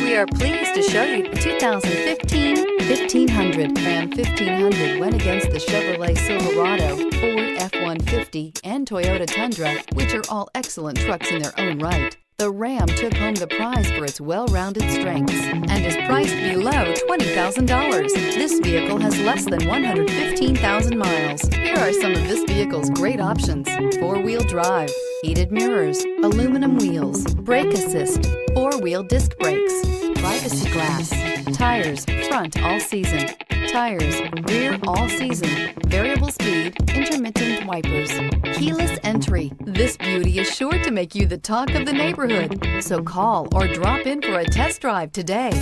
We are pleased to show you the 2015 1500. Ram 1500 went against the Chevrolet Silverado, Ford F-150, and Toyota Tundra, which are all excellent trucks in their own right. The Ram took home the prize for its well-rounded strengths and is priced below $20,000. This vehicle has less than 115,000 miles. Here are some of this vehicle's great options: four-wheel drive, heated mirrors, aluminum wheels, brake assist, four-wheel disc brakes, privacy glass, tires front all season, tires rear all season, variable speed, intermittent wipers, keyless entry. This beauty is sure to make you the talk of the neighborhood. So call or drop in for a test drive today.